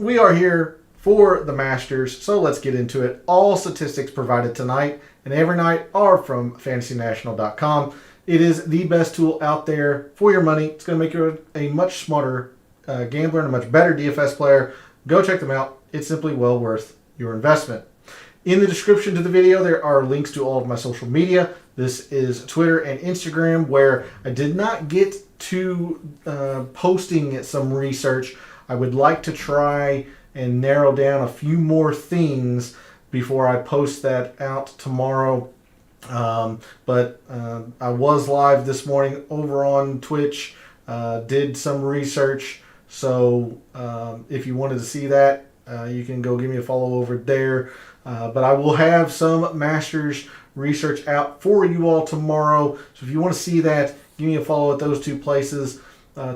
we are here for the Masters, so let's get into it. All statistics provided tonight and every night are from fantasynational.com. It is the best tool out there for your money. It's going to make you a much smarter gambler and a much better DFS player. Go check them out. It's simply well worth your investment. In the description to the video, there are links to all of my social media. This is Twitter and Instagram, where I did not get to posting some research. I would like to try and narrow down a few more things before I post that out tomorrow. But I was live this morning over on Twitch, did some research. So if you wanted to see that, you can go give me a follow over there. But I will have some Masters research out for you all tomorrow. So if you want to see that, give me a follow at those two places.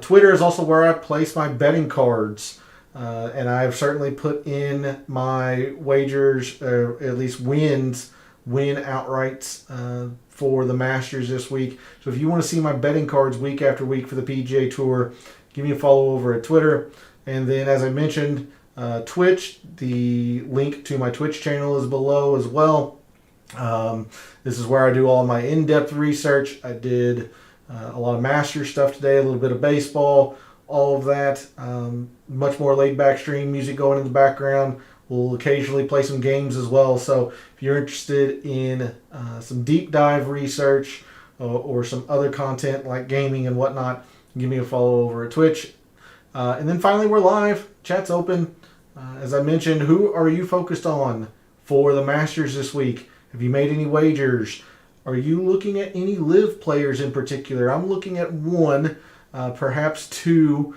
Twitter is also where I place my betting cards. And I've certainly put in my wagers, or at least win outrights for the Masters this week. So if you want to see my betting cards week after week for the PGA Tour, give me a follow over at Twitter. And then, as I mentioned, Twitch, the link to my Twitch channel is below as well. This is where I do all my in-depth research. I did a lot of Masters stuff today, a little bit of baseball, all of that. Much more laid-back stream, music going in the background. We'll occasionally play some games as well. So if you're interested in some deep dive research or some other content like gaming and whatnot, give me a follow over at Twitch. And then finally, we're live. Chat's open. As I mentioned, who are you focused on for the Masters this week? Have you made any wagers? Are you looking at any live players in particular? I'm looking at one, perhaps two,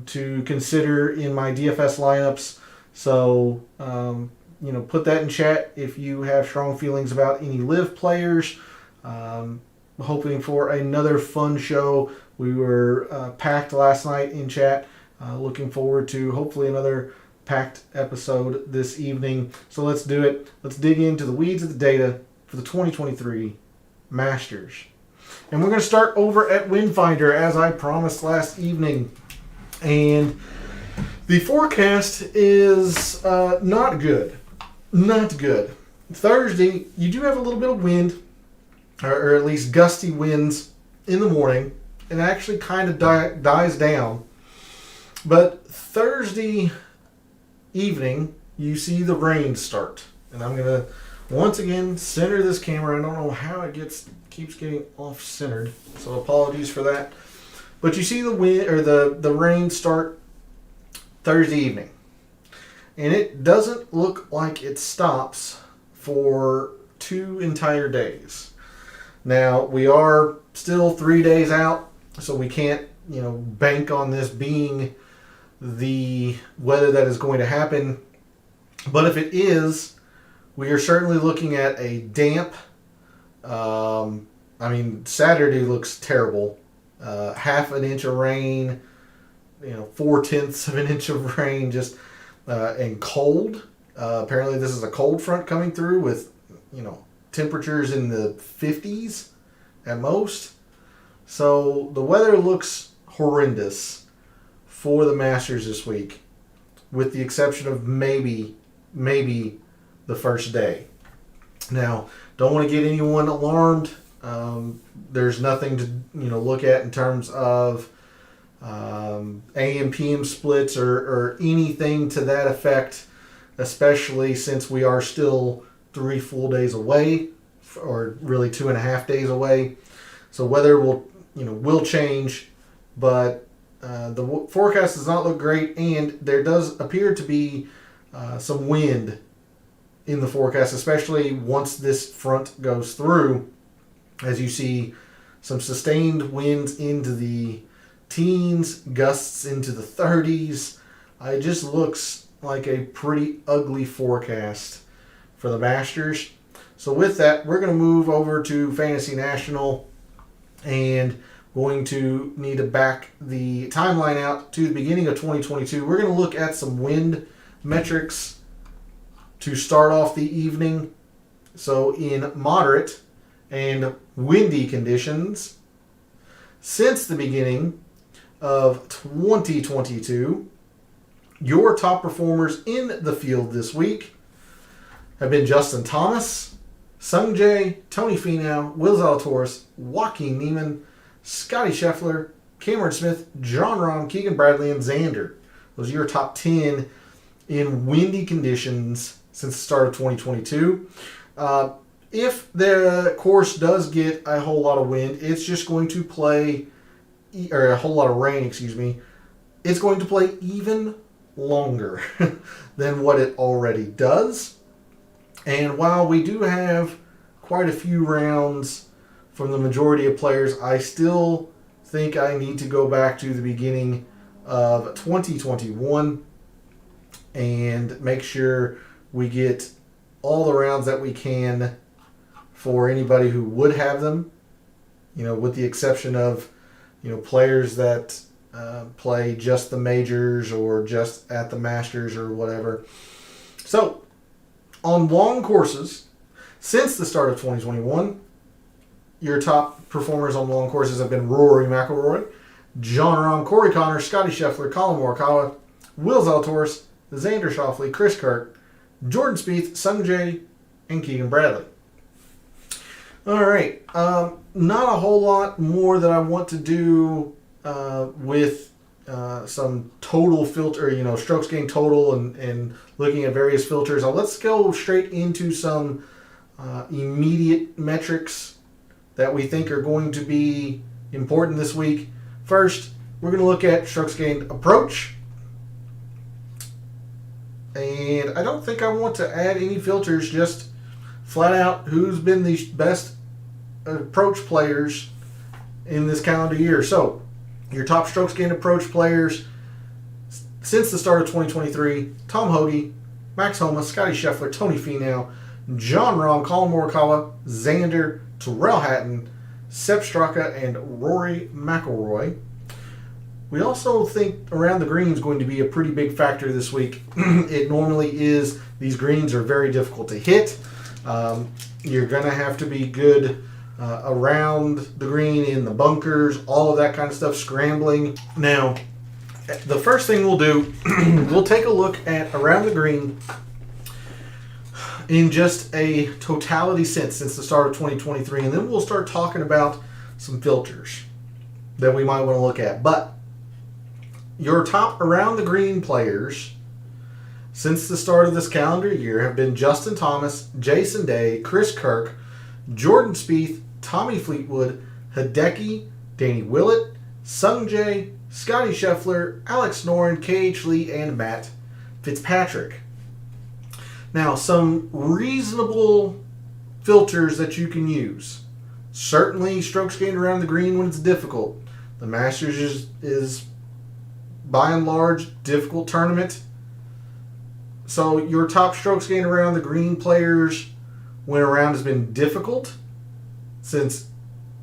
to consider in my DFS lineups. So, put that in chat if you have strong feelings about any live players. Hoping for another fun show. We were packed last night in chat. Looking forward to hopefully another packed episode this evening. So let's do it. Let's dig into the weeds of the data for the 2023 Masters. And we're going to start over at Windfinder, as I promised last evening. And the forecast is not good. Not good. Thursday, you do have a little bit of wind, or at least gusty winds in the morning. It actually kind of dies down. But Thursday evening, you see the rain start. And I'm going to, once again, center this camera. I don't know how it keeps getting off-centered, so apologies for that. But you see the wind or the rain start Thursday evening. And it doesn't look like it stops for 2 entire days. Now, we are still 3 days out, so we can't, bank on this being the weather that is going to happen. But if it is, we are certainly looking at a damp, Saturday looks terrible. Half an inch of rain, 4/10 of an inch of rain, just and cold. Apparently this is a cold front coming through with, temperatures in the 50s at most. So the weather looks horrendous for the Masters this week, with the exception of maybe the first day. Now, don't want to get anyone alarmed. There's nothing to look at in terms of AM PM splits or anything to that effect, especially since we are still 3 full days away, or really 2.5 days away. So weather will change, but the forecast does not look great, and there does appear to be some wind in the forecast, especially once this front goes through, as you see some sustained winds into the teens, gusts into the 30s. It just looks like a pretty ugly forecast for the Masters. So with that, we're going to move over to Fantasy National, and going to need to back the timeline out to the beginning of 2022. We're going to look at some wind metrics to start off the evening. So in moderate and windy conditions, since the beginning of 2022, Your top performers in the field this week have been Justin Thomas, Sung Jae, Tony Finau, Will Zalatoris, Joaquin Niemann, Scotty Scheffler, Cameron Smith, Jon Rahm, Keegan Bradley, and Xander. Those are your top 10 in windy conditions since the start of 2022. If the course does get a whole lot of wind, it's just going to play, or a whole lot of rain, excuse me, it's going to play even longer than what it already does. And while we do have quite a few rounds from the majority of players, I still think I need to go back to the beginning of 2021 and make sure we get all the rounds that we can for anybody who would have them, with the exception of, players that play just the majors or just at the Masters or whatever. So, on long courses, since the start of 2021, your top performers on long courses have been Rory McIlroy, Jon Rahm, Corey Connors, Scotty Scheffler, Colin Morikawa, Will Zalatoris, Xander Schauffele, Chris Kirk, Jordan Spieth, Sung Jae, and Keegan Bradley. All right, not a whole lot more that I want to do with some total filter, strokes gained total and looking at various filters. Let's go straight into some immediate metrics that we think are going to be important this week. First, we're going to look at strokes gained approach. And I don't think I want to add any filters, just flat out who's been the best approach players in this calendar year. So, your top strokes gained approach players since the start of 2023, Tom Hoge, Max Homa, Scotty Scheffler, Tony Finau, Jon Rahm, Colin Morikawa, Xander, Tyrrell Hatton, Sepp Straka, and Rory McIlroy. We also think around the green is going to be a pretty big factor this week. It normally is. These greens are very difficult to hit. You're going to have to be good around the green, in the bunkers, all of that kind of stuff, scrambling. Now, the first thing we'll do, we'll take a look at around the green in just a totality sense since the start of 2023, and then we'll start talking about some filters that we might want to look at. But your top around the green players since the start of this calendar year have been Justin Thomas, Jason Day, Chris Kirk, Jordan Spieth, Tommy Fleetwood, Hideki, Danny Willett, Sung Jae, Scotty Scheffler, Alex Noren, K.H. Lee, and Matt Fitzpatrick. Now, some reasonable filters that you can use. Certainly, strokes gained around the green when it's difficult. The Masters is by and large, difficult tournament. So your top strokes gained around the green players when a round has been difficult since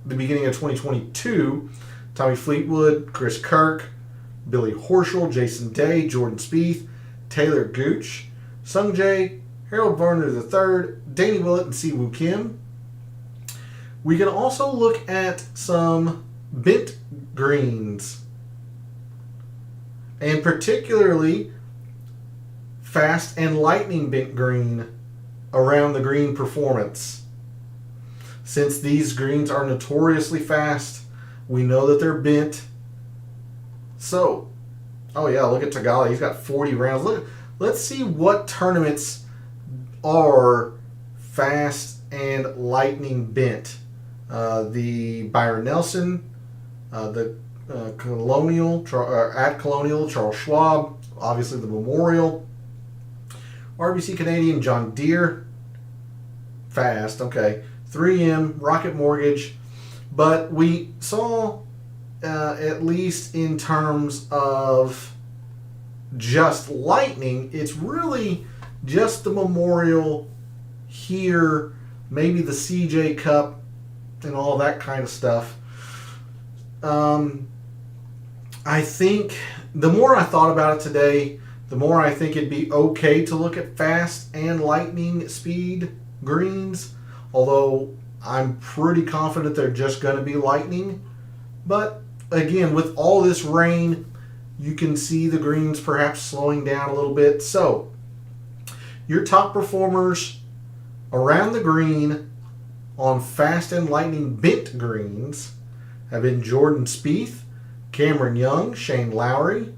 the beginning of 2022. Tommy Fleetwood, Chris Kirk, Billy Horschel, Jason Day, Jordan Spieth, Taylor Gooch, Sung Jae, Harold Varner III, Danny Willett, and Siwoo Kim. We can also look at some bent greens, and particularly fast and lightning bent green around the green performance. Since these greens are notoriously fast, we know that they're bent. So, oh yeah, look at Tagala. He's got 40 rounds. Let's see what tournaments are fast and lightning bent. The Byron Nelson, the Colonial, at Colonial, Charles Schwab, obviously the Memorial, RBC Canadian, John Deere, fast, okay, 3M, Rocket Mortgage, but we saw, at least in terms of just lightning, it's really just the Memorial here, maybe the CJ Cup, and all that kind of stuff. I think the more I thought about it today, the more I think it'd be okay to look at fast and lightning speed greens, although I'm pretty confident they're just going to be lightning. But again, with all this rain, you can see the greens perhaps slowing down a little bit. So your top performers around the green on fast and lightning bent greens have been Jordan Spieth, Cameron Young, Shane Lowry,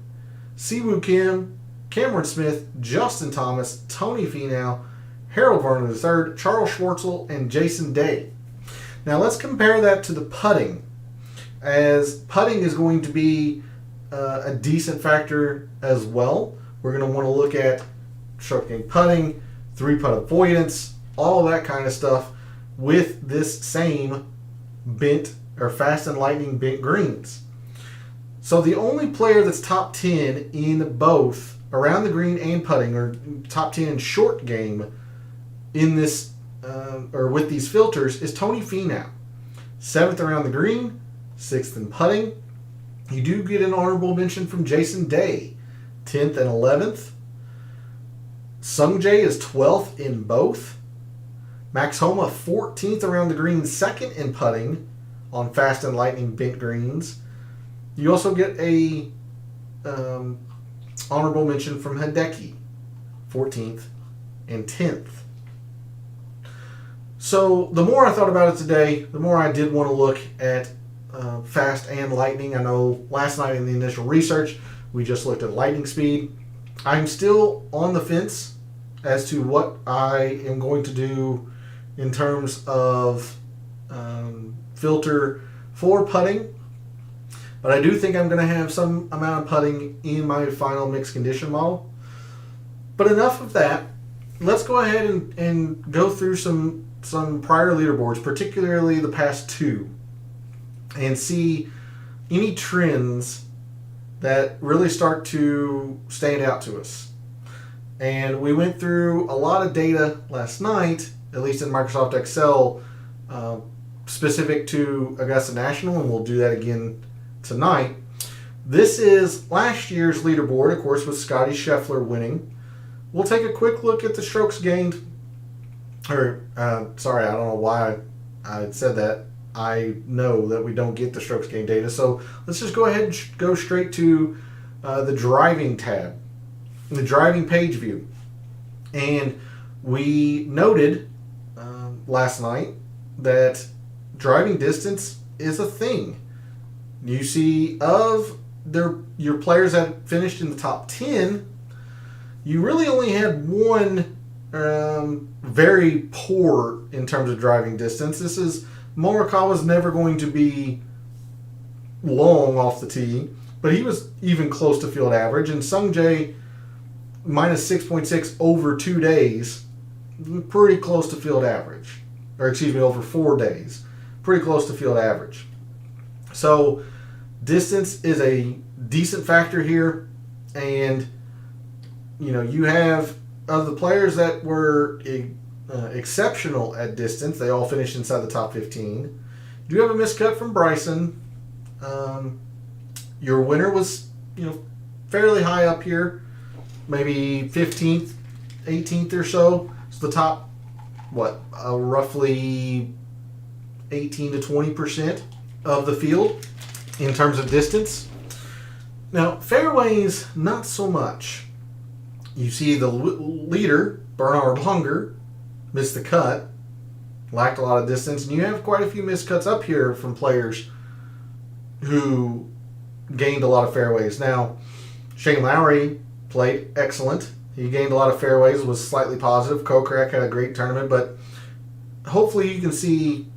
Siwoo Kim, Cameron Smith, Justin Thomas, Tony Finau, Harold Varner III, Charles Schwartzel, and Jason Day. Now let's compare that to the putting, as putting is going to be a decent factor as well. We're going to want to look at stroke gain putting, 3-putt avoidance, all of that kind of stuff with this same bent or fast and lightning bent greens. So the only player that's top 10 in both around the green and putting, or top 10 in short game in this or with these filters, is Tony Finau. 7th around the green, 6th in putting. You do get an honorable mention from Jason Day, 10th and 11th. Sung Jae is 12th in both. Max Homa, 14th around the green, 2nd in putting on fast and lightning bent greens. You also get a honorable mention from Hideki, 14th and 10th. So the more I thought about it today, the more I did want to look at fast and lightning. I know last night in the initial research, we just looked at lightning speed. I'm still on the fence as to what I am going to do in terms of filter for putting. But I do think I'm going to have some amount of putting in my final mixed condition model. But enough of that. Let's go ahead and go through some prior leaderboards, particularly the past two, and see any trends that really start to stand out to us. And we went through a lot of data last night, at least in Microsoft Excel, specific to Augusta National, and we'll do that again tonight. This is last year's leaderboard, of course, with Scotty Scheffler winning. We'll take a quick look at the strokes gained. Sorry, I don't know why I said that. I know that we don't get the strokes gained data, so let's just go ahead and go straight to the driving tab, the driving page view. And we noted last night that driving distance is a thing. You see, of your players that finished in the top 10, you really only had one very poor in terms of driving distance. This is Morikawa's never going to be long off the tee, but he was even close to field average. And Sung Jae, minus 6.6 over 2 days, pretty close to field average. Or excuse me, over 4 days, pretty close to field average. So distance is a decent factor here, and you have, of the players that were exceptional at distance, they all finished inside the top 15. You do have a miscut from Bryson. Your winner was fairly high up here, maybe 15th, 18th or so. So the top, roughly 18 to 20% of the field in terms of distance. Now, fairways, not so much. You see the leader, Bernhard Langer, missed the cut, lacked a lot of distance, and you have quite a few missed cuts up here from players who gained a lot of fairways. Now, Shane Lowry played excellent. He gained a lot of fairways, was slightly positive. Kokrak had a great tournament, but hopefully you can see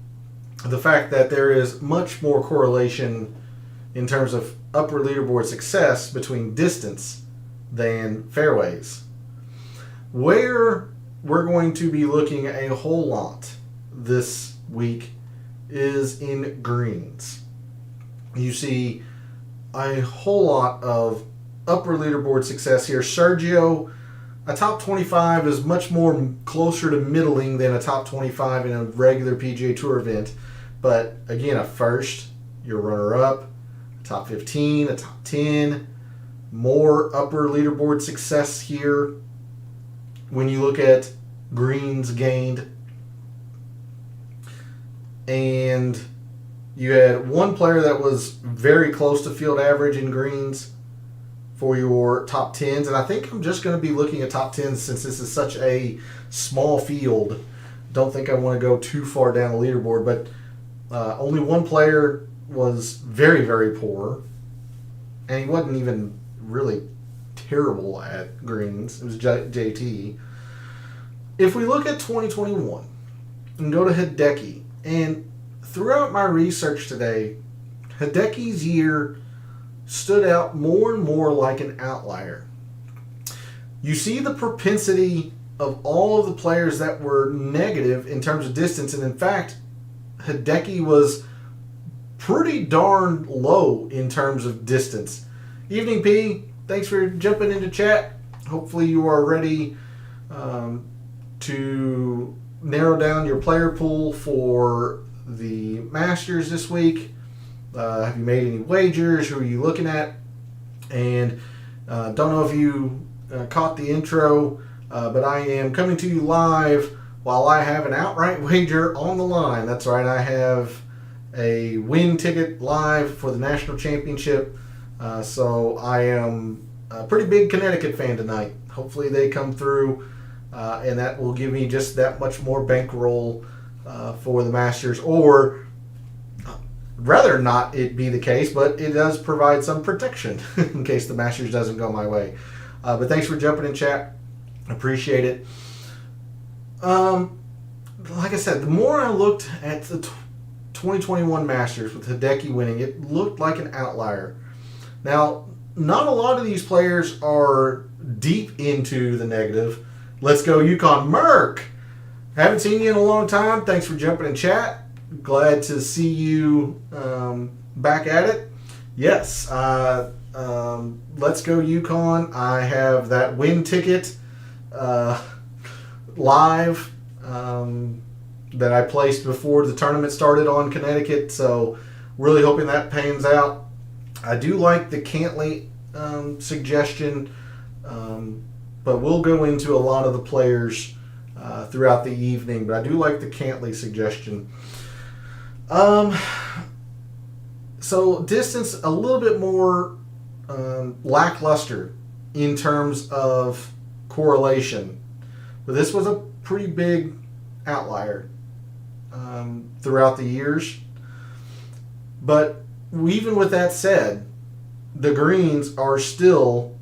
the fact that there is much more correlation in terms of upper leaderboard success between distance than fairways. Where we're going to be looking a whole lot this week is in greens. You see a whole lot of upper leaderboard success here. Sergio, a top 25 is much more closer to middling than a top 25 in a regular PGA Tour event. But again, a first, your runner-up, top 15, a top 10, more upper leaderboard success here when you look at greens gained. And you had one player that was very close to field average in greens, for your top 10s. And I think I'm just going to be looking at top 10s since this is such a small field. Don't think I want to go too far down the leaderboard, but only one player was very, very poor, and he wasn't even really terrible at greens. It was JT. If we look at 2021 and go to Hideki, and throughout my research today, Hideki's year stood out more and more like an outlier. You see the propensity of all of the players that were negative in terms of distance, and in fact, Hideki was pretty darn low in terms of distance. Evening P, thanks for jumping into chat. Hopefully you are ready to narrow down your player pool for the Masters this week. Have you made any wagers? Who are you looking at? And don't know if you caught the intro, but I am coming to you live while I have an outright wager on the line. That's right, I have a win ticket live for the National Championship. So I am a pretty big Connecticut fan tonight. Hopefully they come through, and that will give me just that much more bankroll for the Masters, or rather not it be the case, but it does provide some protection in case the Masters doesn't go my way. But thanks for jumping in chat. Appreciate it. Like I said, the more I looked at the 2021 Masters with Hideki winning, it looked like an outlier. Now, not a lot of these players are deep into the negative. Let's go Yukon. Merck! Haven't seen you in a long time. Thanks for jumping in chat. Glad to see you back at it. Yes, let's go Yukon. I have that win ticket live that I placed before the tournament started on Connecticut, so really hoping that pans out. I do like the Cantley suggestion, but we'll go into a lot of the players throughout the evening, but I do like the Cantley suggestion. So distance a little bit more lackluster in terms of correlation, but this was a pretty big outlier throughout the years. But even with that said, the greens are still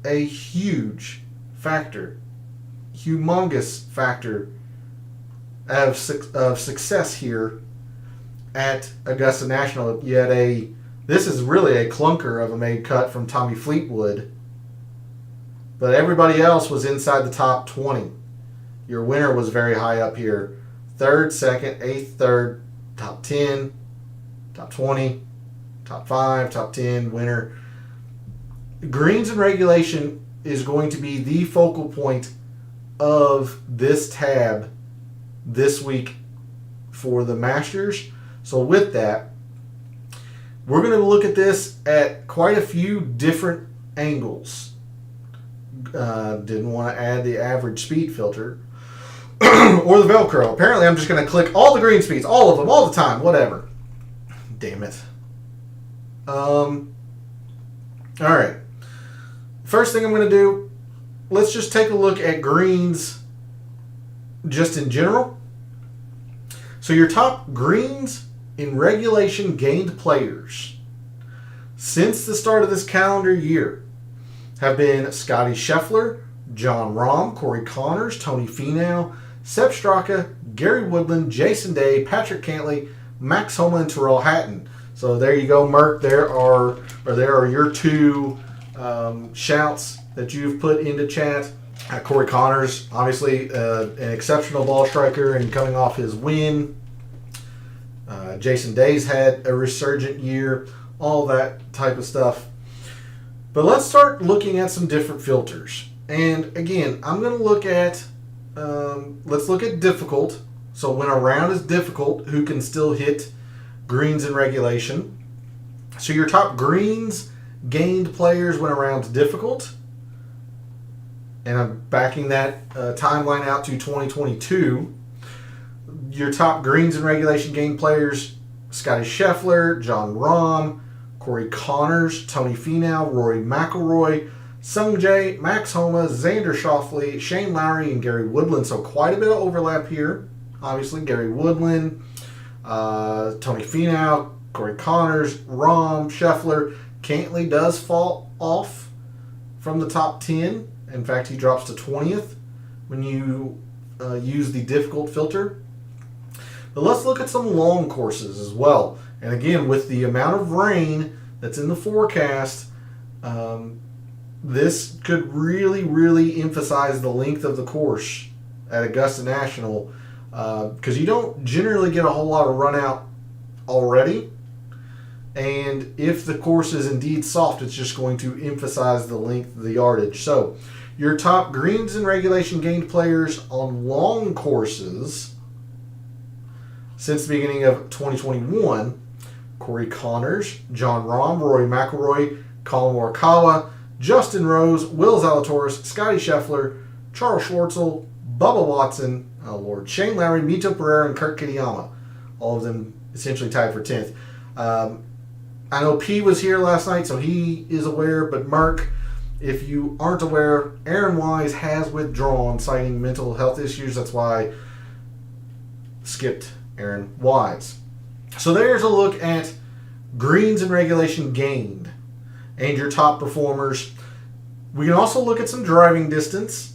a huge factor, humongous factor of success here at Augusta National. You had this is really a clunker of a made cut from Tommy Fleetwood, but everybody else was inside the top 20. Your winner was very high up here. Third, second, eighth, third, top 10, top 20, top 5, top 10, winner. Greens and regulation is going to be the focal point of this tab this week for the Masters. So with that, we're going to look at this at quite a few different angles. Didn't want to add the average speed filter or the Velcro. Apparently I'm just going to click all the green speeds, all of them, all the time, whatever. Damn it. All right. First thing I'm going to do, let's just take a look at greens just in general. So your top greens in regulation gained players since the start of this calendar year have been Scotty Scheffler, John Rahm, Corey Connors, Tony Finau, Sepp Straka, Gary Woodland, Jason Day, Patrick Cantley, Max Homa, and Tyrrell Hatton. So there you go, Merck. There are your two shouts that you've put into chat. Corey Connors, obviously an exceptional ball striker and coming off his win. Jason Day's had a resurgent year, all that type of stuff. But let's start looking at some different filters. And again, I'm going to look at, let's look at difficult. So when a round is difficult, who can still hit greens in regulation. So your top greens gained players when a round's difficult. And I'm backing that timeline out to 2022. Your top greens in regulation gained players, Scotty Scheffler, John Rahm, Corey Connors, Tony Finau, Rory McIlroy, Sung Jae, Max Homa, Xander Schauffele, Shane Lowry, and Gary Woodland. So quite a bit of overlap here. Obviously, Gary Woodland, Tony Finau, Corey Connors, Rahm, Scheffler. Cantley does fall off from the top 10. In fact, he drops to 20th when you use the difficult filter. But let's look at some long courses as well. And again, with the amount of rain that's in the forecast, this could really, really emphasize the length of the course at Augusta National, because you don't generally get a whole lot of run out already. And if the course is indeed soft, it's just going to emphasize the length of the yardage. So your top greens and regulation gained players on long courses since the beginning of 2021: Corey Connors, John Rahm, Rory McIlroy, Colin Morikawa, Justin Rose, Will Zalatoris, Scotty Scheffler, Charles Schwartzel, Bubba Watson, Shane Lowry, Mito Pereira, and Kurt Kitayama. All of them essentially tied for 10th. I know P was here last night, so he is aware, but Mark, if you aren't aware, Aaron Wise has withdrawn, citing mental health issues. That's why I skipped Aaron Wise. So there's a look at greens and regulation gained and your top performers. We can also look at some driving distance.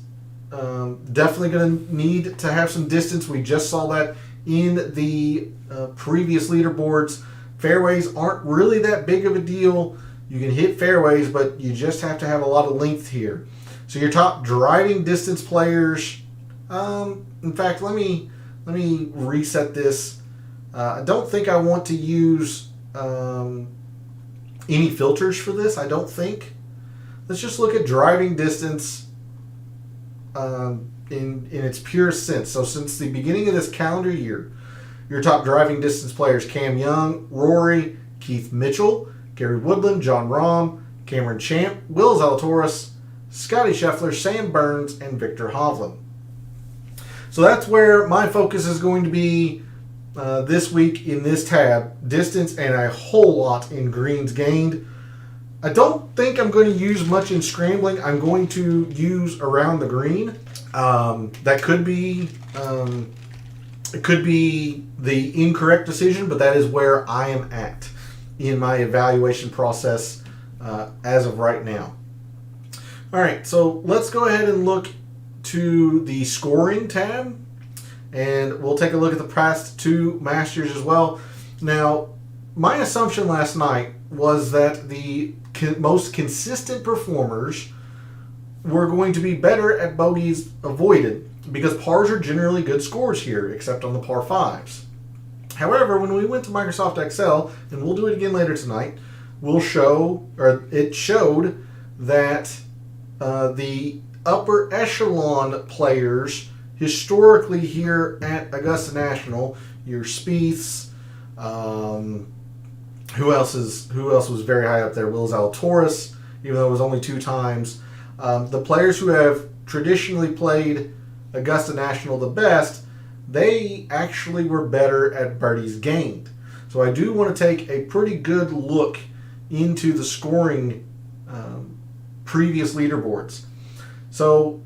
Definitely going to need to have some distance. We just saw that in the previous leaderboards. Fairways aren't really that big of a deal. You can hit fairways, but you just have to have a lot of length here. So your top driving distance players. In fact, let me reset this. I don't think I want to use any filters for this. I don't think. Let's just look at driving distance in its purest sense. So since the beginning of this calendar year, your top driving distance players: Cam Young, Rory, Keith Mitchell, Gary Woodland, John Rahm, Cameron Champ, Will Zalatoris, Scotty Scheffler, Sam Burns, and Victor Hovland. So that's where my focus is going to be this week in this tab: distance and a whole lot in greens gained. I don't think I'm going to use much in scrambling. I'm going to use around the green. That could be it could be the incorrect decision, but that is where I am at in my evaluation process as of right now. All right, so let's go ahead and look to the scoring tab, and we'll take a look at the past two Masters as well. Now, my assumption last night was that the most consistent performers were going to be better at bogeys avoided, because pars are generally good scores here, except on the par 5s. However, when we went to Microsoft Excel, and we'll do it again later tonight, it showed that the upper echelon players historically here at Augusta National, your Spieths, who else was very high up there? Will Zalatoris, even though it was only 2 times. The players who have traditionally played Augusta National the best, they actually were better at birdies gained. So I do want to take a pretty good look into the scoring previous leaderboards. So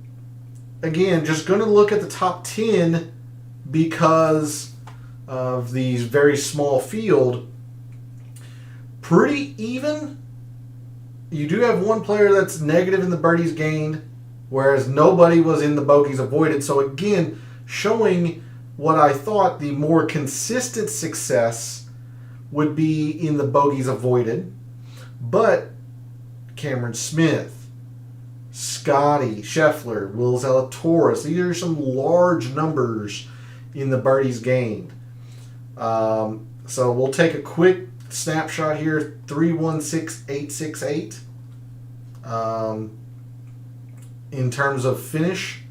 again, just going to look at the top 10 because of these very small field. Pretty even. You do have one player that's negative in the birdies gained, whereas nobody was in the bogeys avoided. So again, showing what I thought the more consistent success would be in the bogeys avoided. But Cameron Smith, Scotty Scheffler, Will Zalatoris, these are some large numbers in the birdies gained. So we'll take a quick snapshot here. 316,868 in terms of finish.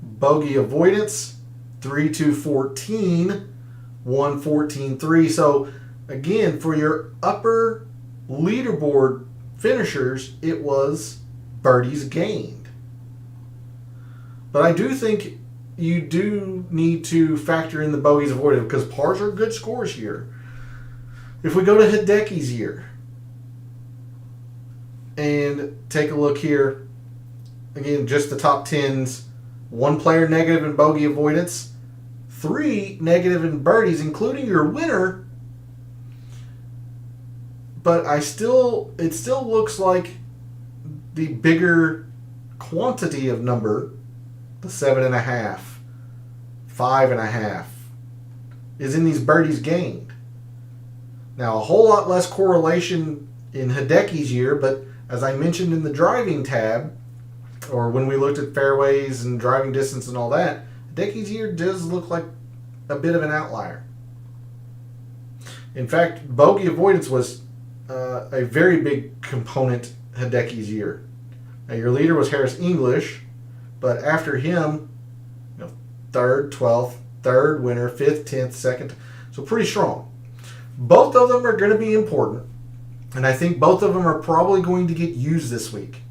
Bogey avoidance 3,214, 114.3. So again, for your upper leaderboard finishers, it was birdies gained. But I do think you do need to factor in the bogeys avoided, because pars are good scores here. If we go to Hideki's year and take a look here, again, just the top 10s, 1 player negative in bogey avoidance, 3 negative in birdies, including your winner. But it still looks like the bigger quantity of number, the 7.5, 5.5, is in these birdies gained. Now, a whole lot less correlation in Hideki's year, but as I mentioned in the driving tab, or when we looked at fairways and driving distance and all that, Hideki's year does look like a bit of an outlier. In fact, bogey avoidance was a very big component Hideki's year. Now, your leader was Harris English, but after him, 3rd, 12th, 3rd winner, 5th, 10th, 2nd, so pretty strong. Both of them are going to be important, and I think both of them are probably going to get used this week.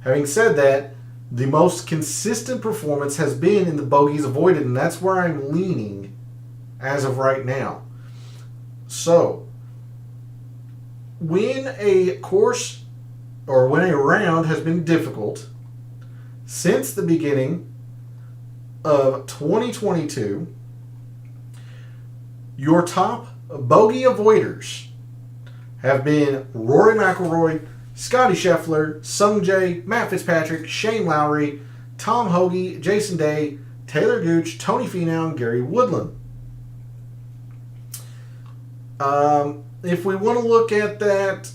Having said that, the most consistent performance has been in the bogeys avoided, and that's where I'm leaning as of right now. So, when a course or when a round has been difficult since the beginning of 2022, your top bogey avoiders have been Rory McIlroy, Scotty Scheffler, Sung Jae, Matt Fitzpatrick, Shane Lowry, Tom Hoge, Jason Day, Taylor Gooch, Tony Finau, and Gary Woodland. If we want to look at that,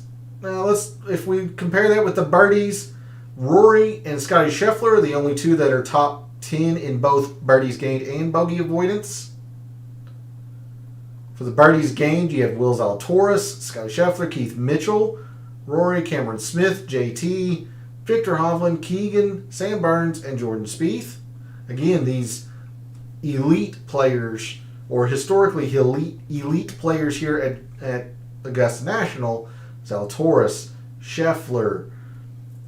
if we compare that with the birdies, Rory and Scotty Scheffler are the only two that are top 10 in both birdies gained and bogey avoidance. For the birdies gained, you have Will Zalatoris, Scotty Scheffler, Keith Mitchell, Rory, Cameron Smith, JT, Victor Hovland, Keegan, Sam Burns, and Jordan Spieth. Again, these elite players, or historically elite players here at Augusta National, Zalatoris, Scheffler,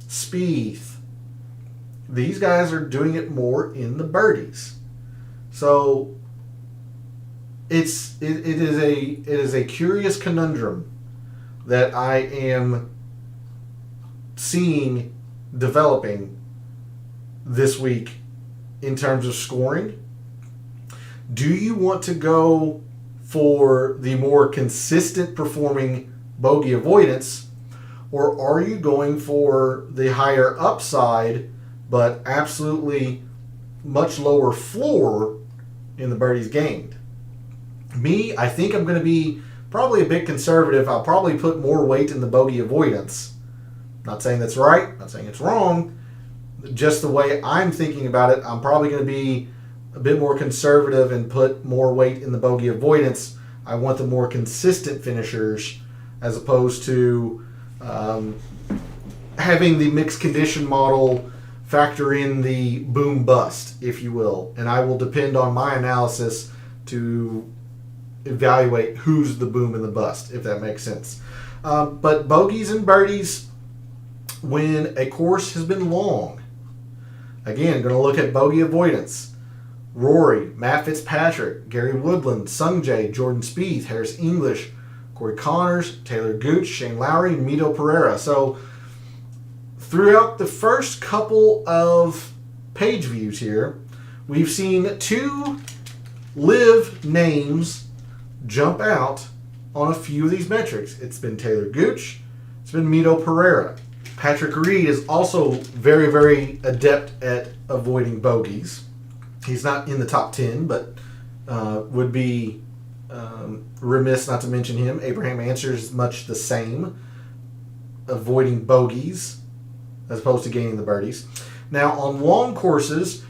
Spieth, these guys are doing it more in the birdies. So it is a curious conundrum that I am seeing developing this week in terms of scoring. Do you want to go for the more consistent performing bogey avoidance, or are you going for the higher upside but absolutely much lower floor in the birdies gained? Me, I think I'm going to be probably a bit conservative. I'll probably put more weight in the bogey avoidance. Not saying that's right, not saying it's wrong. Just the way I'm thinking about it, I'm probably going to be a bit more conservative and put more weight in the bogey avoidance. I want the more consistent finishers as opposed to having the mixed condition model factor in the boom bust, if you will. And I will depend on my analysis to evaluate who's the boom and the bust, if that makes sense. But bogeys and birdies, when a course has been long, again, going to look at bogey avoidance. Rory, Matt Fitzpatrick, Gary Woodland, Sung Jae, Jordan Spieth, Harris English, Corey Connors, Taylor Gooch, Shane Lowry, and Mito Pereira. So throughout the first couple of page views here, we've seen 2 live names jump out on a few of these metrics. It's been Taylor Gooch, it's been Mito Pereira. Patrick Reed is also very, very adept at avoiding bogeys. He's not in the top 10, but would be remiss not to mention him. Abraham Answer is much the same, avoiding bogeys as opposed to gaining the birdies. Now, on long courses,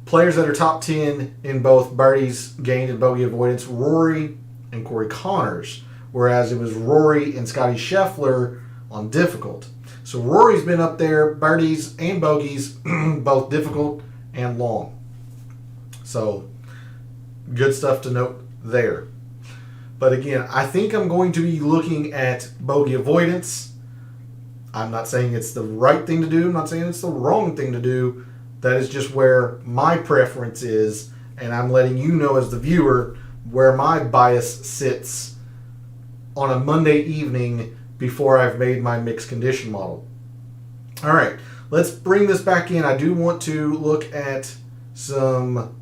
players that are top 10 in both birdies gained and bogey avoidance, Rory and Corey Connors, whereas it was Rory and Scotty Scheffler on difficult. So Rory's been up there, birdies and bogeys, both difficult and long. So good stuff to note there. But again, I think I'm going to be looking at bogey avoidance. I'm not saying it's the right thing to do. I'm not saying it's the wrong thing to do. That is just where my preference is, and I'm letting you know as the viewer where my bias sits on a Monday evening before I've made my mixed condition model. All right, let's bring this back in. I do want to look at some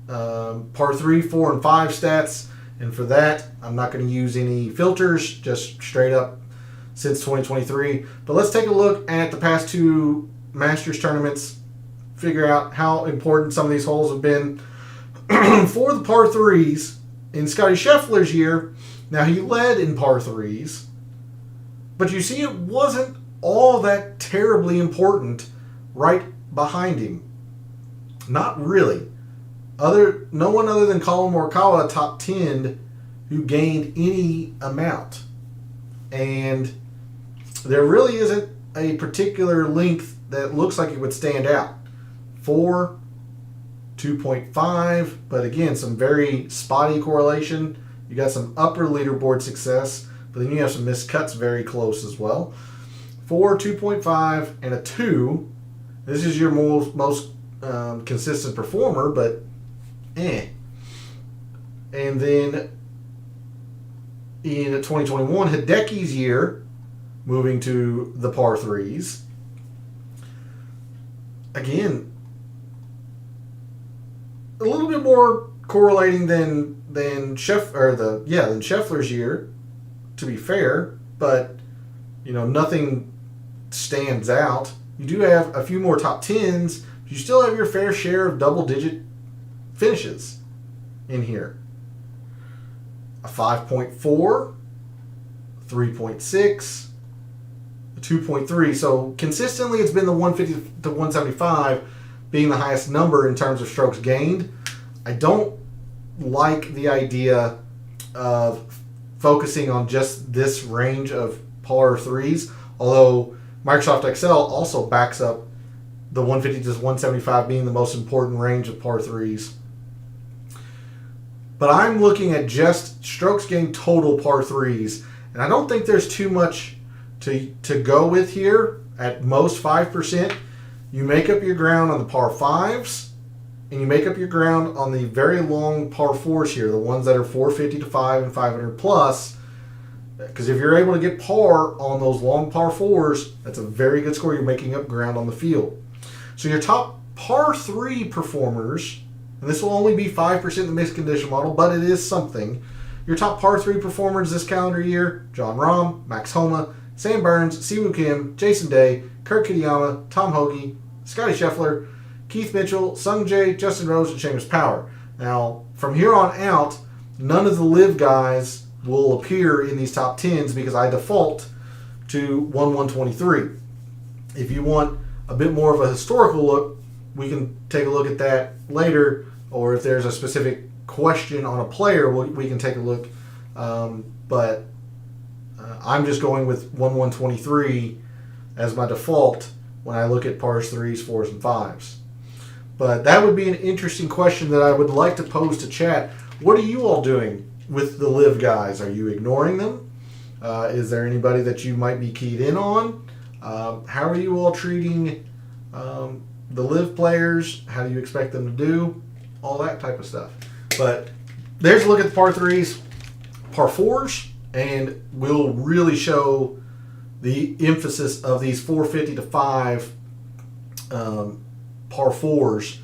par 3, 4, and 5 stats. And for that, I'm not going to use any filters, just straight up since 2023. But let's take a look at the past 2 Masters tournaments, figure out how important some of these holes have been. For the par 3s, in Scottie Scheffler's year, now he led in par 3s, but you see it wasn't all that terribly important right behind him. Not really. No one other than Colin Morikawa top 10 who gained any amount. And there really isn't a particular length that looks like it would stand out. 4, 2.5, but again, some very spotty correlation. You got some upper leaderboard success, but then you have some missed cuts very close as well. 4, 2.5, and a 2. This is your most consistent performer, but And then in 2021, Hideki's year, moving to the par 3s. Again, a little bit more correlating than Scheffler's year, to be fair, but nothing stands out. You do have a few more top 10s, but you still have your fair share of double-digit finishes in here. A 5.4, 3.6, a 2.3. So consistently it's been the 150 to 175 being the highest number in terms of strokes gained. I don't like the idea of focusing on just this range of par 3s, although Microsoft Excel also backs up the 150 to 175 being the most important range of par 3s. But I'm looking at just strokes gained total par 3s, and I don't think there's too much to go with here. At most 5%. You make up your ground on the par 5s, and you make up your ground on the very long par 4s here, the ones that are 450 to 5 and 500 plus. Because if you're able to get par on those long par 4s, that's a very good score. You're making up ground on the field. So your top par 3 performers, and this will only be 5% in the mixed condition model, but it is something. Your top par 3 performers this calendar year: Jon Rahm, Max Homa, Sam Burns, Siwoo Kim, Jason Day, Kurt Kitayama, Tom Hoge, Scottie Scheffler, Keith Mitchell, Sung Jae, Justin Rose, and Seamus Power. Now, from here on out, none of the live guys will appear in these top 10s because I default to 1/123. If you want a bit more of a historical look, we can take a look at that later, or if there's a specific question on a player, we can take a look. But I'm just going with 1/123 as my default when I look at pars 3s, 4s, and 5s. But that would be an interesting question that I would like to pose to chat. What are you all doing with the live guys? Are you ignoring them? Is there anybody that you might be keyed in on? How are you all treating the live players? How do you expect them to do? All that type of stuff. But there's a look at the par 3s, par 4s, and we'll really show the emphasis of these 450 to 5 par 4s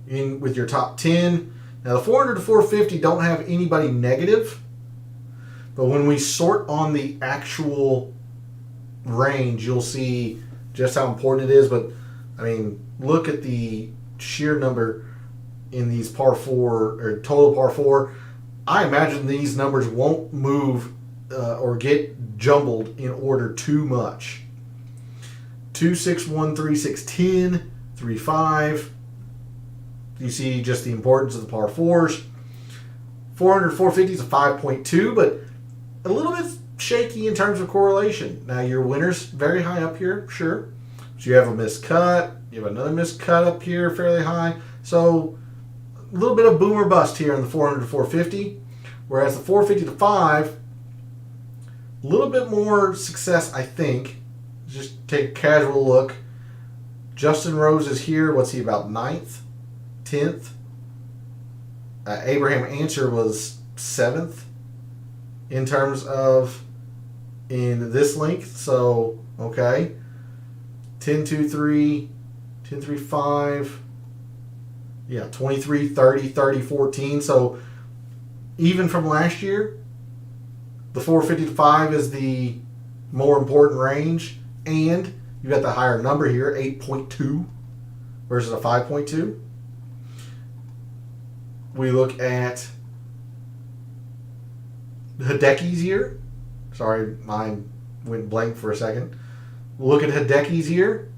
in with your top 10. Now the 400 to 450 don't have anybody negative, but when we sort on the actual range, you'll see just how important it is. But I mean, look at the sheer number in these par 4 or total par 4. I imagine these numbers won't move or get jumbled in order too much. 2, 6, 1, 3, 6, 10, 3, 5. You see just the importance of the par 4s. 400, 450 is a 5.2, but a little bit shaky in terms of correlation. Now your winners very high up here, sure. So you have a missed cut. You have another missed cut up here, fairly high. So a little bit of boom or bust here in the 400 to 450. Whereas the 450 to 5, a little bit more success, I think. Just take a casual look. Justin Rose is here. What's he, about 9th? 10th? Abraham Answer was 7th. in terms of in this length. So, okay. 10-2-3, 10-3-5. Yeah, 23, 30, 30, 14. So even from last year, the 450-5 is the more important range. And you got the higher number here, 8.2 versus a 5.2. We look at Hideki's year. Sorry, mine went blank for a second. Look at Hideki's year.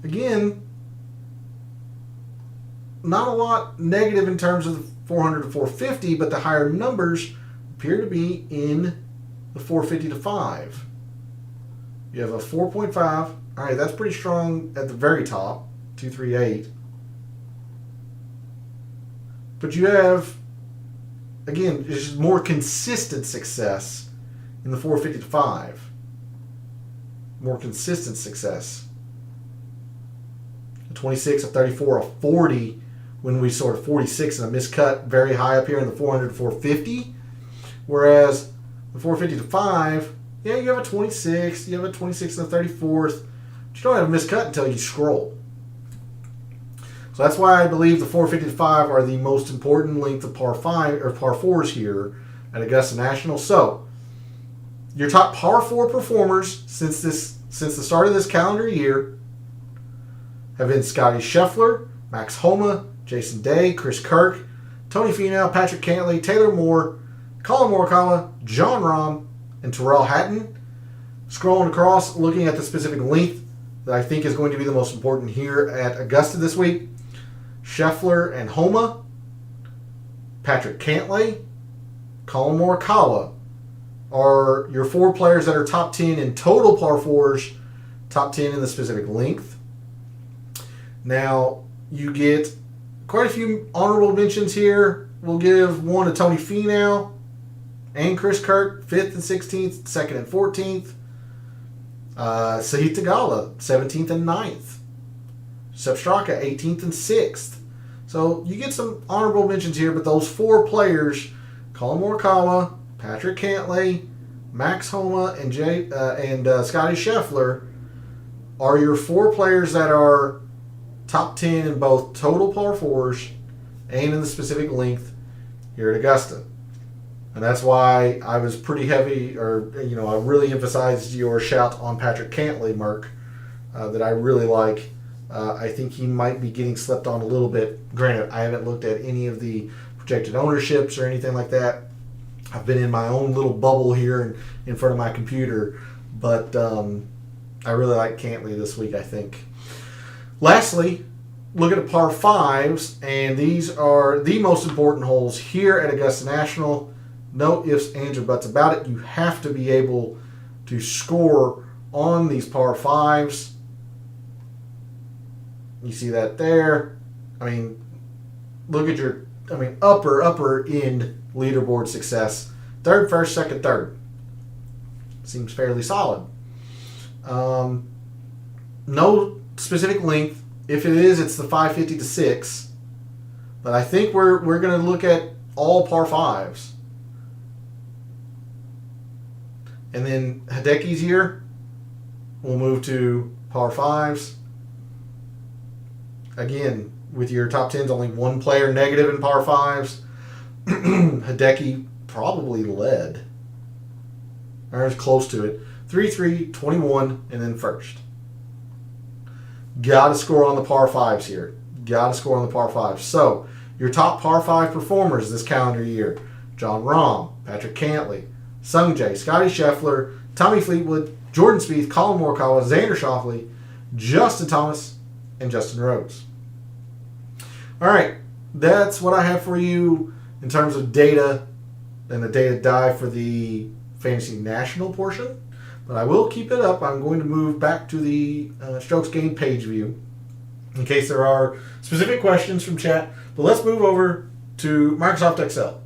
Again, not a lot negative in terms of the 400 to 450, but the higher numbers appear to be in the 450 to 5. You have a 4.5. All right, that's pretty strong at the very top, 238. But you have, again, just more consistent success in the 450 to 5. More consistent success. A 26, a 34, a 40, when we saw a 46 and a miscut very high up here in the 400 to 450. Whereas the 450 to 5, yeah, you have a 26, you have a 26 and a 34th, but you don't have a miscut until you scroll. So that's why I believe the 450 to 5 are the most important length of par 5 or par 4s here at Augusta National. So your top par 4 performers since the start of this calendar year have been Scotty Scheffler, Max Homa, Jason Day, Chris Kirk, Tony Finau, Patrick Cantlay, Taylor Moore, Colin Morikawa, Jon Rahm, and Tyrrell Hatton. Scrolling across, looking at the specific length that I think is going to be the most important here at Augusta this week. Scheffler and Homa, Patrick Cantlay, Colin Morikawa are your 4 players that are top 10 in total par 4s, top 10 in the specific length. Now, you get quite a few honorable mentions here. We'll give one to Tony Finau and Chris Kirk, 5th and 16th, 2nd and 14th. Sahith Theegala, 17th and 9th. Sepp Straka, 18th and 6th. So you get some honorable mentions here, but those 4 players, Colin Morikawa, Patrick Cantlay, Max Homa, and Scotty Scheffler, are your 4 players that are top 10 in both total par 4s and in the specific length here at Augusta. And that's why I was pretty heavy, or, I really emphasized your shout on Patrick Cantlay, Mark, that I really like. I think he might be getting slept on a little bit. Granted, I haven't looked at any of the projected ownerships or anything like that. I've been in my own little bubble here in front of my computer. But I really like Cantlay this week, I think. Lastly, look at the par 5s, and these are the most important holes here at Augusta National. No ifs, ands, or buts about it. You have to be able to score on these par 5s. You see that there. Look at your, upper end leaderboard success. 3rd, 1st, 2nd, 3rd. Seems fairly solid. No specific length. If it is, it's the 550 to 6. But I think we're going to look at all par 5s. And then Hideki's year, we'll move to par 5s. Again, with your top 10s, only 1 player negative in par 5s. Hideki probably led. Or is close to it. 3-3, 21, and then 1st. Got to score on the par 5s here. Got to score on the par 5s. So, your top par 5 performers this calendar year. Jon Rahm, Patrick Cantlay, Sung Jae, Scotty Scheffler, Tommy Fleetwood, Jordan Spieth, Colin Morikawa, Xander Schauffele, Justin Thomas, and Justin Rose. All right, that's what I have for you in terms of data and the data dive for the Fantasy National portion. But I will keep it up. I'm going to move back to the Strokes Gained page view in case there are specific questions from chat. But let's move over to Microsoft Excel.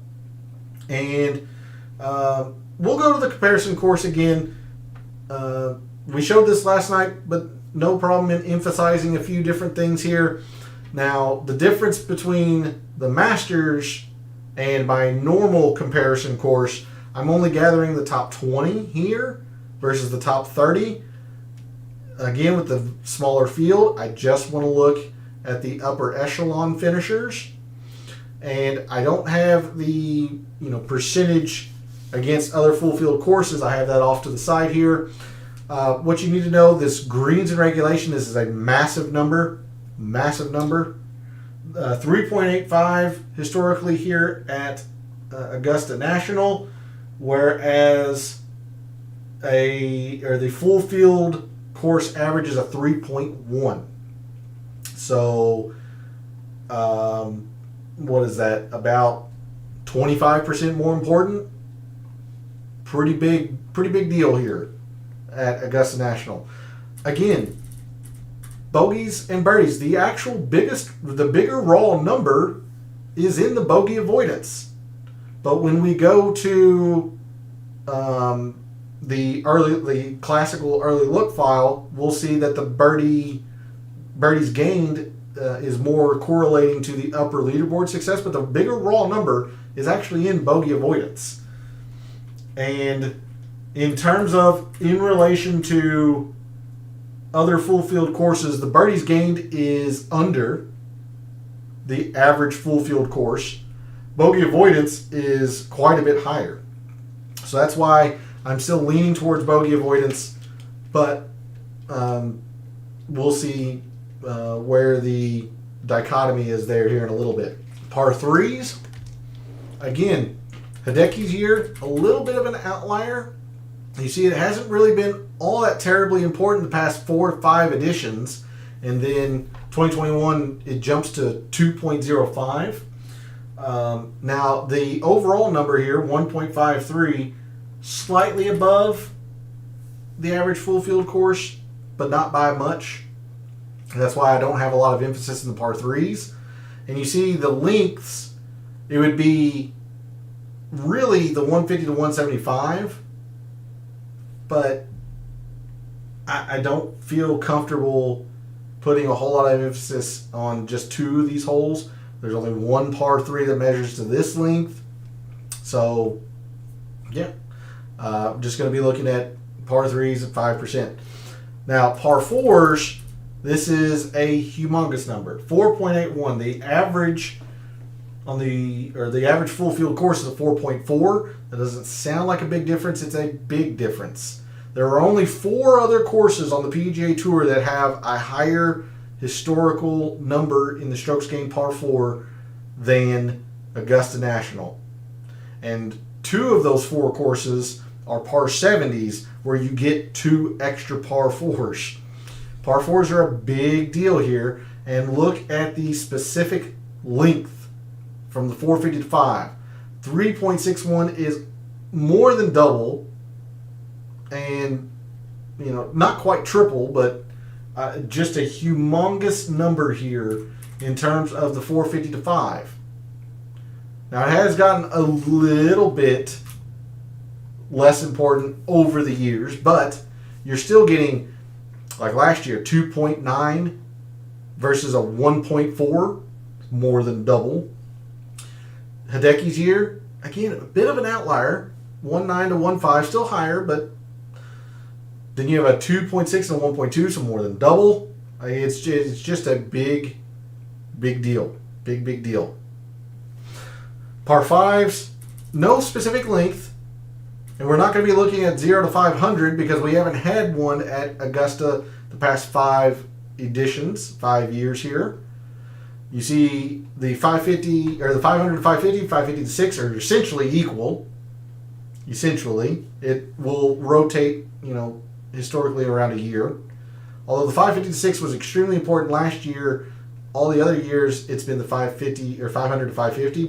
And we'll go to the comparison course again. We showed this last night, but no problem in emphasizing a few different things here. Now, the difference between the Masters and my normal comparison course, I'm only gathering the top 20 here versus the top 30. Again, with the smaller field, I just want to look at the upper echelon finishers. And I don't have the percentage against other full field courses. I have that off to the side here. What you need to know, this greens in regulation, this is a massive number. 3.85 historically here at Augusta National, whereas the full field course average is a 3.1. So what is that? About 25% more important. Pretty big deal here at Augusta National. Again, bogeys and birdies. The bigger raw number is in the bogey avoidance. But when we go to the classical early look file, we'll see that the birdies gained is more correlating to the upper leaderboard success, but the bigger raw number is actually in bogey avoidance. And in terms of in relation to other full field courses, the birdies gained is under the average full field course. Bogey avoidance is quite a bit higher. So that's why I'm still leaning towards bogey avoidance, but we'll see where the dichotomy is there here in a little bit. Par threes, again, Hideki's year, a little bit of an outlier. You see, it hasn't really been all that terribly important the past 4 or 5 editions, and then 2021 it jumps to 2.05. Now the overall number here, 1.53, slightly above the average full field course, but not by much. And that's why I don't have a lot of emphasis in the par threes. And you see the lengths, it would be really the 150 to 175, but I don't feel comfortable putting a whole lot of emphasis on just 2 of these holes. There's only one par 3 that measures to this length. So, yeah. Just going to be looking at par 3s at 5%. Now, par 4s, this is a humongous number. 4.81. The average the average full field course is a 4.4. That doesn't sound like a big difference. It's a big difference. There are only 4 other courses on the PGA Tour that have a higher historical number in the strokes gained par 4 than Augusta National. And 2 of those 4 courses are par 70s, where you get 2 extra par 4s. Par 4s are a big deal here. And look at the specific length from the 450 to 5. 3.61 is more than double, and not quite triple, but just a humongous number here in terms of the 450 to 5. Now, it has gotten a little bit less important over the years, but you're still getting, like last year, 2.9 versus a 1.4, more than double. Hideki's year, again, a bit of an outlier, 1.9 to 1.5, still higher, but then you have a 2.6 and a 1.2, so more than double. It's just a big deal. Big deal. Par 5s, no specific length, and we're not going to be looking at 0 to 500 because we haven't had one at Augusta the past 5 editions, 5 years here. You see the 550 or the 500 to 550, 550 to 6 are essentially equal. Essentially, it will rotate, historically around a year. Although the 550 to 6 was extremely important last year, all the other years it's been the 550 or 500 to 550,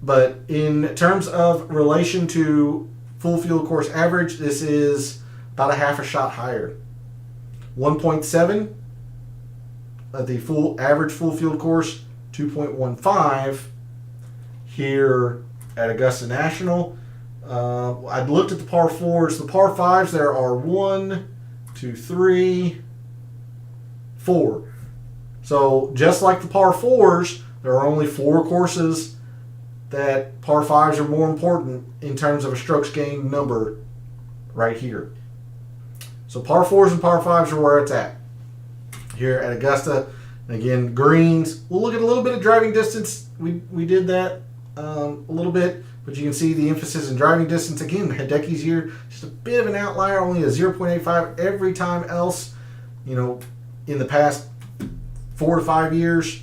but in terms of relation to full field course average, this is about a half a shot higher. 1.7 at the average full field course, 2.15 here at Augusta National. I'd looked at the par 4s. The par 5s, there are 1, 2, 3, 4. So just like the par 4s, there are only 4 courses that par 5s are more important in terms of a strokes gained number right here. So par 4s and par 5s are where it's at here at Augusta. And again, greens. We'll look at a little bit of driving distance. We did that a little bit, but you can see the emphasis in driving distance. Again, Hideki's here, just a bit of an outlier, only a 0.85 every time else. You know, in the past 4 to 5 years,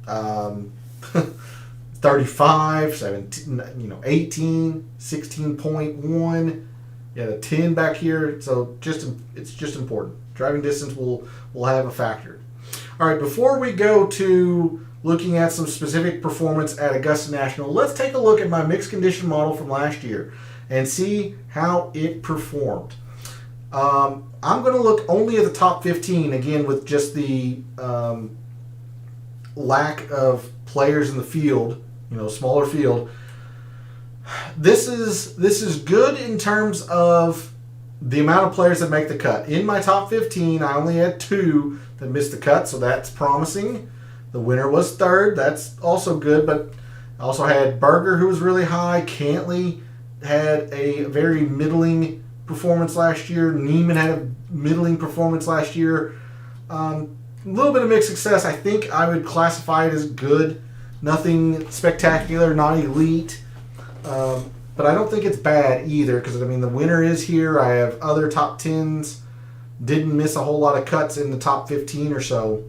35, 17, 18, 16.1. Yeah, the 10 back here. So it's just important. Driving distance will have a factor. All right, before we go to looking at some specific performance at Augusta National, let's take a look at my mixed condition model from last year and see how it performed. I'm going to look only at the top 15, again, with just the lack of players in the field, smaller field. This is good in terms of the amount of players that make the cut. In my top 15, I only had 2 that missed the cut, so that's promising. The winner was 3rd. That's also good, but I also had Berger, who was really high. Cantley had a very middling performance last year. Neiman had a middling performance last year. A little bit of mixed success. I think I would classify it as good. Nothing spectacular, not elite. But I don't think it's bad either, because the winner is here. I have other top 10s. Didn't miss a whole lot of cuts in the top 15 or so.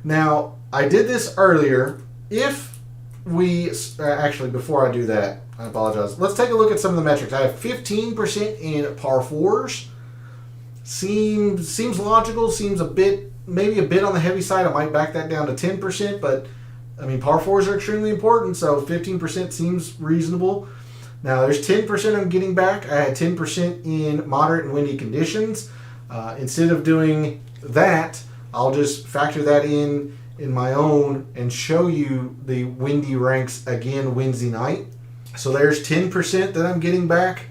Now, I did this earlier. If we, actually, before I do that, I apologize. Let's take a look at some of the metrics. I have 15% in par 4s. Seems logical. Seems maybe a bit on the heavy side. I might back that down to 10%, but par 4s are extremely important, so 15% seems reasonable. Now, there's 10% I'm getting back. I had 10% in moderate and windy conditions. Instead of doing that, I'll just factor that in my own and show you the windy ranks again Wednesday night. So there's 10% that I'm getting back.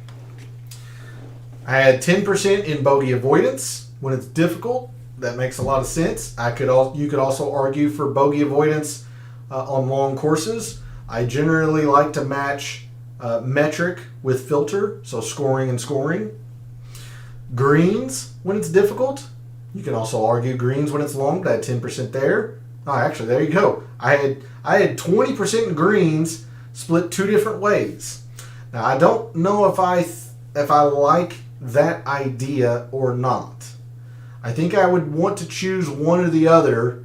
I had 10% in bogey avoidance when it's difficult. That makes a lot of sense. You could also argue for bogey avoidance on long courses. I generally like to match metric with filter, so scoring and scoring. Greens when it's difficult. You can also argue greens when it's long, but I had 10% there. Oh, actually, there you go. I had 20% in greens, split 2 different ways. Now, I don't know if I like that idea or not. I think I would want to choose one or the other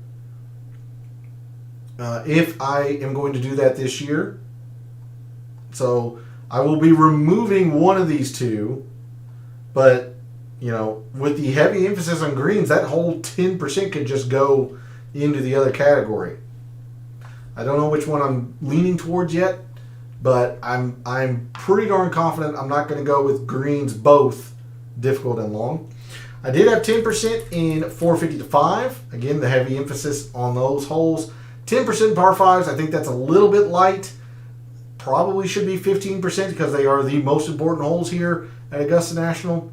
if I am going to do that this year. So I will be removing one of these 2, but with the heavy emphasis on greens, that whole 10% could just go into the other category. I don't know which one I'm leaning towards yet, but I'm pretty darn confident I'm not going to go with greens both difficult and long. I did have 10% in 450 to 5. Again, the heavy emphasis on those holes. 10% par 5s, I think that's a little bit light. Probably should be 15% because they are the most important holes here at Augusta National.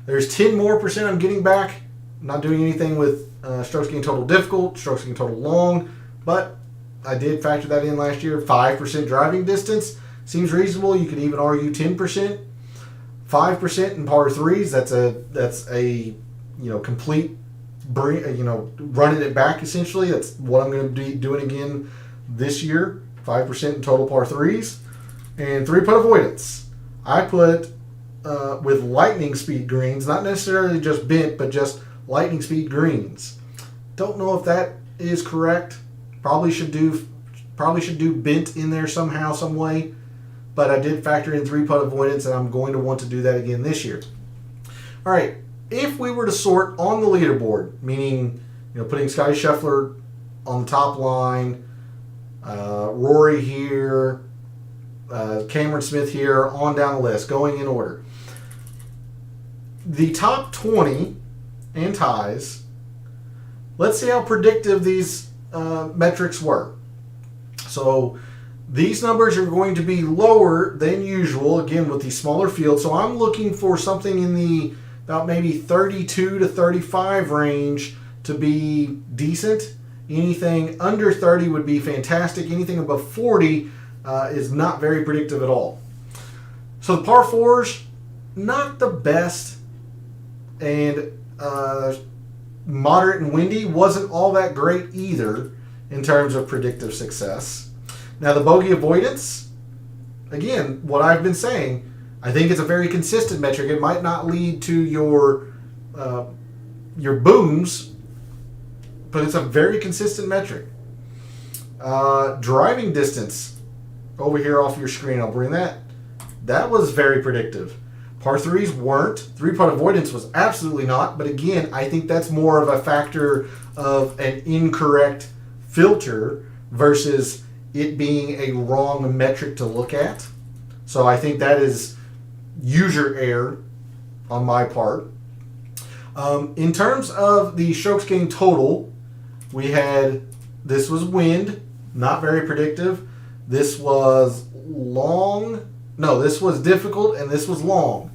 There's 10% more I'm getting back. I'm not doing anything with strokes gained total difficult, strokes gained total long, but I did factor that in last year. 5% driving distance seems reasonable. You could even argue 10%. 5% in par 3s. That's a complete running it back essentially. That's what I'm going to be doing again this year. 5% in total par 3s. And 3-putt avoidance. I put with lightning speed greens, not necessarily just bent, but just lightning speed greens. Don't know if that is correct. Probably should do bent in there somehow, some way. But I did factor in 3-putt avoidance, and I'm going to want to do that again this year. All right, if we were to sort on the leaderboard, meaning putting Scotty Scheffler on the top line, Rory here, Cameron Smith here, on down the list, going in order. The top 20 and ties, let's see how predictive these metrics were. So these numbers are going to be lower than usual, again, with the smaller field. So I'm looking for something in the about maybe 32 to 35 range to be decent. Anything under 30 would be fantastic. Anything above 40 is not very predictive at all. So the par fours, not the best, and moderate and windy wasn't all that great either in terms of predictive success. Now the bogey avoidance, again, what I've been saying, I think it's a very consistent metric. It might not lead to your booms, but it's a very consistent metric. Driving distance over here off your screen, I'll bring that. That was very predictive. Par threes weren't. Three-putt avoidance was absolutely not. But again, I think that's more of a factor of an incorrect filter versus it being a wrong metric to look at. So I think that is user error on my part. In terms of the strokes gained total, we had, this was wind, not very predictive. This was long. No, this was difficult, and this was long.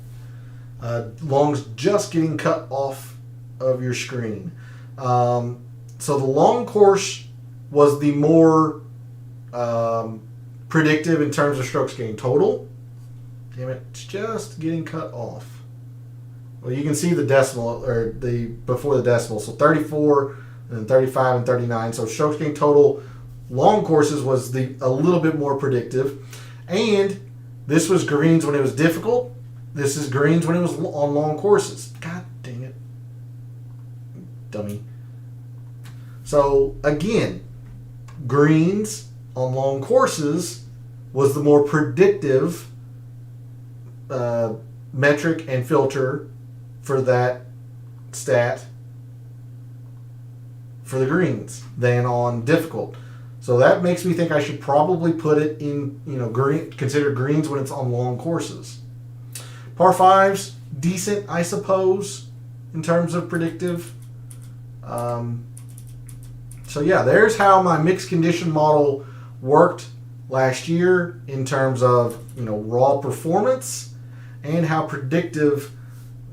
Long's just getting cut off of your screen. So the long course was the more predictive in terms of strokes gained total. Damn it, it's just getting cut off. Well, you can see the decimal, or the before the decimal. So 34, and then 35, and 39. So strokes gained total, long courses was a little bit more predictive. And this was greens when it was difficult. This is greens when it was on long courses. God dang it. Dummy. So, again, greens on long courses was the more predictive metric and filter for that stat for the greens than on difficult. So that makes me think I should probably put it in, consider greens when it's on long courses. Par fives, decent, I suppose, in terms of predictive. So yeah, there's how my mixed condition model worked last year in terms of, raw performance and how predictive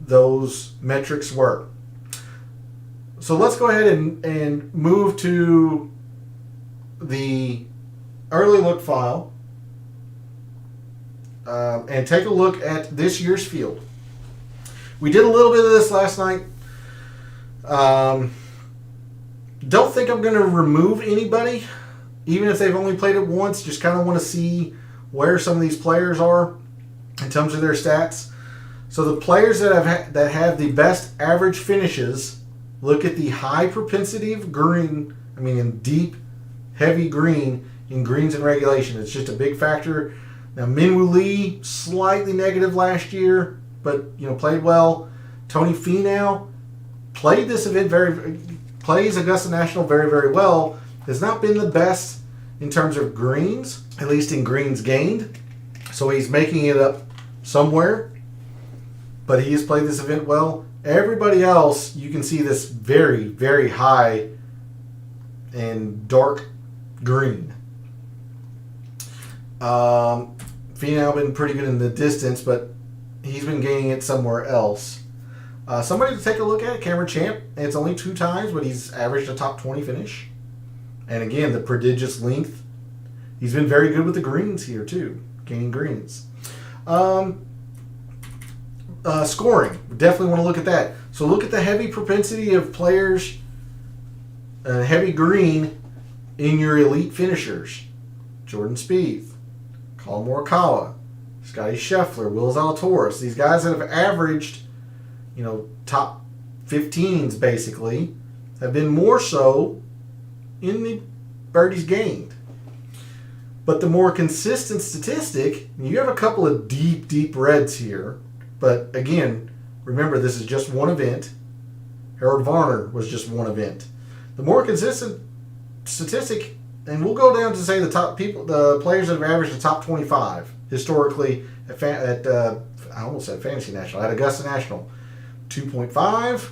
those metrics were. So let's go ahead and move to the early look file and take a look at this year's field. We did a little bit of this last night. Don't think I'm going to remove anybody, even if they've only played it once. Just kind of want to see where some of these players are in terms of their stats. So the players that have the best average finishes, look at the high propensity of green. In deep, heavy green in greens and regulation. It's just a big factor. Now, Minwoo Lee, slightly negative last year, but played well. Tony Finau played this event plays Augusta National very, very well. Has not been the best in terms of greens, at least in greens gained. So he's making it up somewhere. But he has played this event well. Everybody else, you can see this very, very high and dark green. Finau been pretty good in the distance, but he's been gaining it somewhere else. Somebody to take a look at, Cameron Champ. It's only 2 times, but he's averaged a top 20 finish. And again, the prodigious length. He's been very good with the greens here too, gaining greens. Scoring, definitely want to look at that. So look at the heavy propensity of players, heavy green in your elite finishers. Jordan Spieth, Colin Morikawa, Scotty Scheffler, Will Zalatoris. These guys that have averaged, top 15s basically, have been more so in the birdies gained. But the more consistent statistic, you have a couple of deep, deep reds here. But again, remember, this is just one event. Harold Varner was just one event. The more consistent statistic, and we'll go down to say the players that have averaged the top 25 historically at I almost said Fantasy National, at Augusta National, 2.5,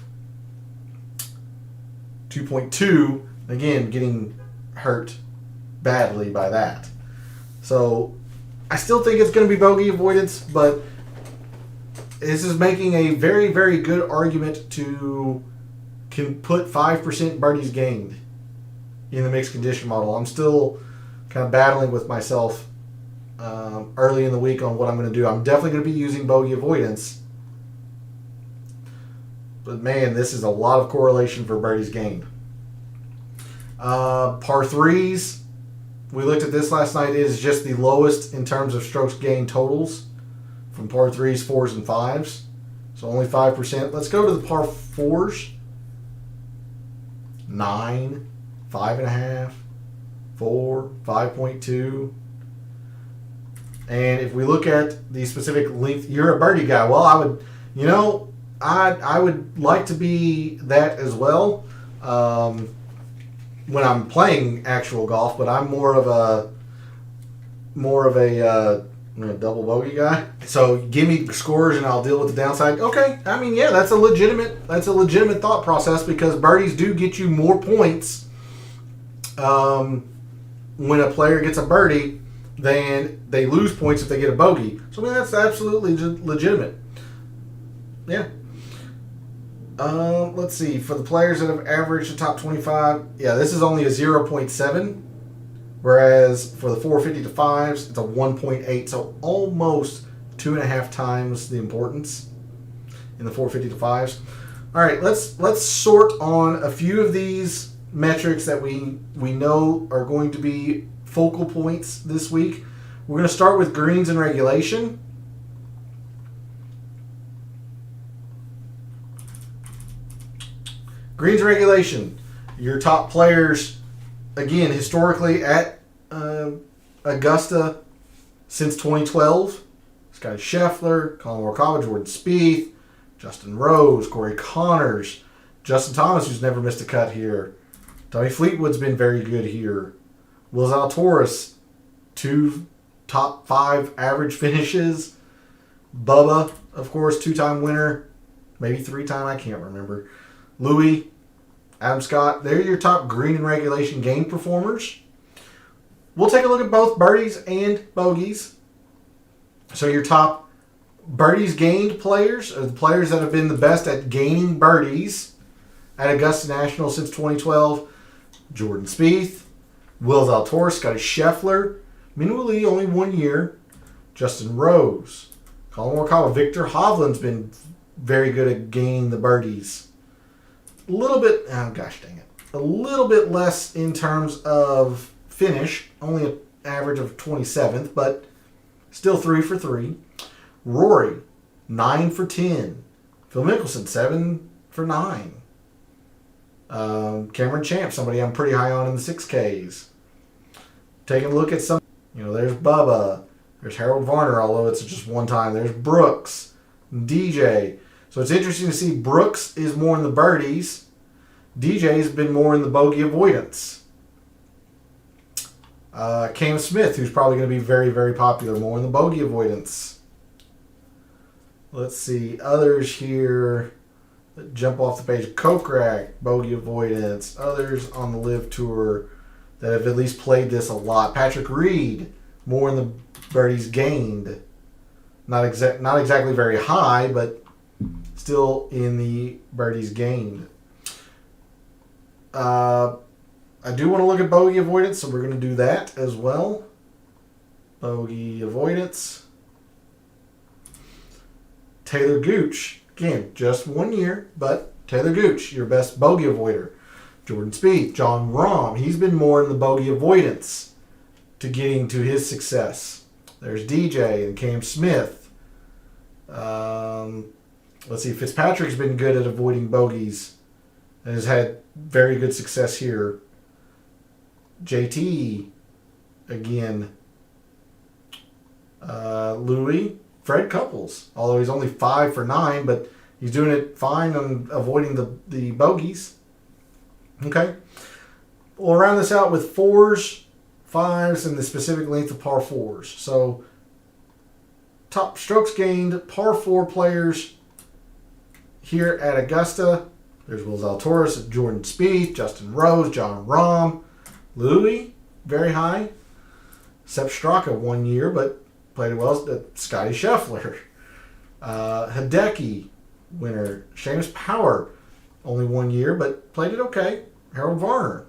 2.2. Again, getting hurt badly by that. So I still think it's going to be bogey avoidance, but this is making a very, very good argument to can put 5% birdies gained in the mixed condition model. I'm still kind of battling with myself early in the week on what I'm going to do. I'm definitely going to be using bogey avoidance. But man, this is a lot of correlation for birdies gained. Par threes, we looked at this last night, is just the lowest in terms of strokes gained totals from par threes, fours, and fives. So only 5%. Let's go to the par fours. 9, 5.5, 4, 5.2. And if we look at the specific length, you're a birdie guy. Well, I would like to be that as well when I'm playing actual golf, but I'm more of a double bogey guy. So give me scores and I'll deal with the downside. Okay, I mean, yeah, that's a legitimate thought process, because birdies do get you more points when a player gets a birdie than they lose points if they get a bogey. So I mean, that's absolutely legitimate. Yeah. Let's see. For the players that have averaged the top 25, yeah, this is only a 0.7. Whereas for the 450 to 5s, it's a 1.8. So almost 2.5 times the importance in the 450 to 5s. All right, let's sort on a few of these metrics that we know are going to be focal points this week. We're going to start with greens and regulation. Greens regulation. Your top players, again, historically at Augusta since 2012. Scotty Scheffler, Colin Morikawa, Jordan Spieth, Justin Rose, Corey Connors, Justin Thomas, who's never missed a cut here. Tommy Fleetwood's been very good here. Will Zalatoris, 2 top 5 average finishes. Bubba, of course, 2-time winner. Maybe 3-time, I can't remember. Louis, Adam Scott, they're your top green and regulation game performers. We'll take a look at both birdies and bogeys. So your top birdies gained players are the players that have been the best at gaining birdies at Augusta National since 2012. Jordan Spieth, Will Zalatoris, Scotty Scheffler, Minwoo only 1 year. Justin Rose, Colin Morikawa, Victor Hovland's been very good at gaining the birdies. A little bit less in terms of finish, only an average of 27th, but still 3 for 3. Rory, 9 for 10. Phil Mickelson, 7 for 9. Cameron Champ, somebody I'm pretty high on in the 6Ks. Taking a look at some, there's Bubba, there's Harold Varner, although it's just one time. There's Brooks, DJ. So it's interesting to see Brooks is more in the birdies. DJ's been more in the bogey avoidance. Cam Smith, who's probably going to be very, very popular, more in the bogey avoidance. Let's see, others here that jump off the page. Kokrak, bogey avoidance. Others on the LIV Tour that have at least played this a lot. Patrick Reed, more in the birdies gained. Not exactly very high, but still in the birdies gained. I do want to look at bogey avoidance, so we're going to do that as well. Bogey avoidance. Taylor Gooch. Again, just 1 year, but Taylor Gooch, your best bogey avoider. Jordan Spieth, John Rahm. He's been more in the bogey avoidance to getting to his success. There's DJ and Cam Smith. Let's see, Fitzpatrick's been good at avoiding bogeys and has had very good success here. JT, again. Louis, Fred Couples, although he's only 5 for 9, but he's doing it fine on avoiding the bogeys. Okay. We'll round this out with 4s, 5s, and the specific length of par 4s. So, top strokes gained, par 4 players here at Augusta. There's Will Zalatoris, Jordan Spieth, Justin Rose, John Rahm, Louis, very high. Sepp Straka, 1 year, but played it well. Scotty Scheffler. Hideki, winner. Seamus Power, only 1 year, but played it okay. Harold Varner.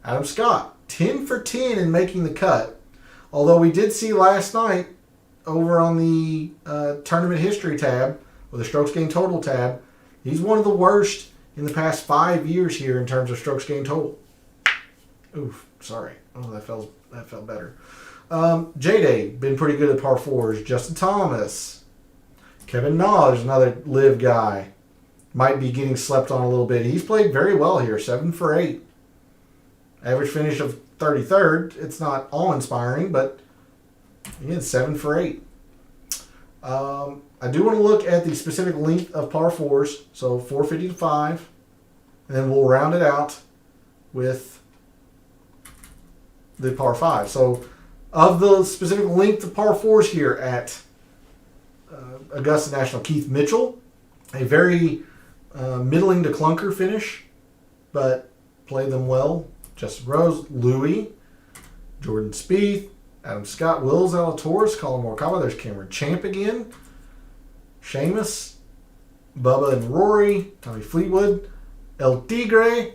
Adam Scott, 10 for 10 in making the cut. Although we did see last night over on the tournament history tab, or the strokes gained total tab, he's one of the worst in the past 5 years here in terms of strokes gained total. Oof, sorry. Oh, that felt better. J-Day, been pretty good at par fours. Justin Thomas. Kevin Na is another live guy. Might be getting slept on a little bit. He's played very well here, 7 for 8. Average finish of 33rd. It's not all-inspiring, but again, 7 for 8. I do want to look at the specific length of par fours, so 450 to 5, and then we'll round it out with the par 5. So of the specific length of par fours here at Augusta National, Keith Mitchell, a very middling to clunker finish, but played them well. Justin Rose, Louis, Jordan Spieth, Adam Scott, Will Zalatoris, Colin Morikawa. There's Cameron Champ again. Seamus, Bubba and Rory, Tommy Fleetwood, El Tigre.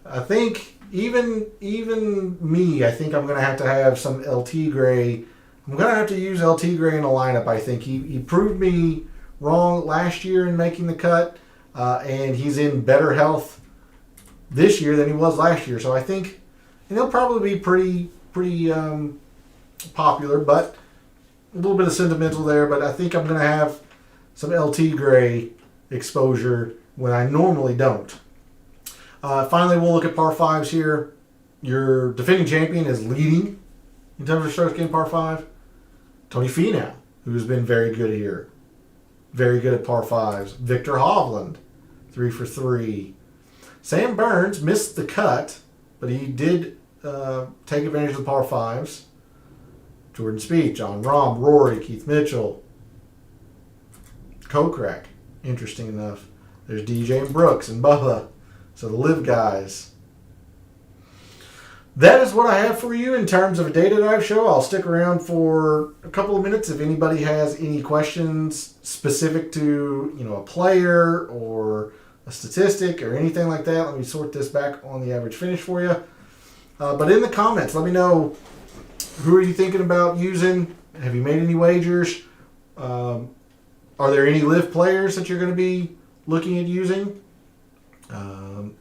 I think even me, I think I'm going to have some El Tigre. I'm going to have to use El Tigre in a lineup, I think. He proved me wrong last year in making the cut, and he's in better health this year than he was last year. So I think, and he'll probably be pretty popular, but a little bit of sentimental there. But I think I'm going to have some El Tigre exposure when I normally don't. Finally, we'll look at par 5s here. Your defending champion is leading in terms of strokes gained par 5. Tony Finau, who's been very good here. Very good at par 5s. Victor Hovland, 3 for 3. Sam Burns missed the cut, but he did take advantage of the par 5s. Jordan Spieth, John Rahm, Rory, Keith Mitchell, Kokrak. Interesting enough. There's DJ and Brooks and Bubba. So the live guys. That is what I have for you in terms of a data dive show. I'll stick around for a couple of minutes if anybody has any questions specific to a player or a statistic or anything like that. Let me sort this back on the average finish for you. But in the comments, let me know, who are you thinking about using? Have you made any wagers? Are there any live players that you're going to be looking at using?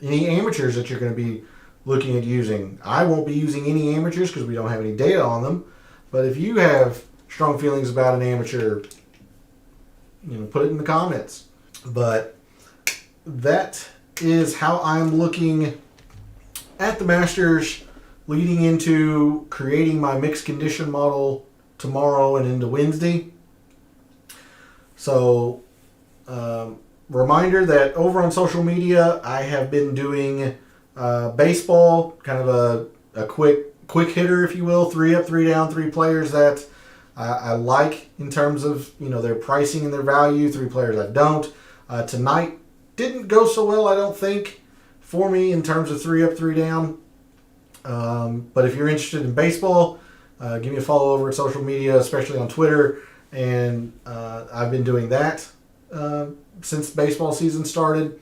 Any amateurs that you're going to be looking at using? I won't be using any amateurs because we don't have any data on them. But if you have strong feelings about an amateur, put it in the comments. But that is how I'm looking at the Masters leading into creating my mixed condition model tomorrow and into Wednesday. So, reminder that over on social media, I have been doing baseball, kind of a quick hitter, if you will, 3 up, 3 down, 3 players that I like in terms of their pricing and their value, 3 players I don't. Tonight didn't go so well, I don't think, for me in terms of 3 up, 3 down. But if you're interested in baseball, give me a follow over at social media, especially on Twitter, and I've been doing that since baseball season started.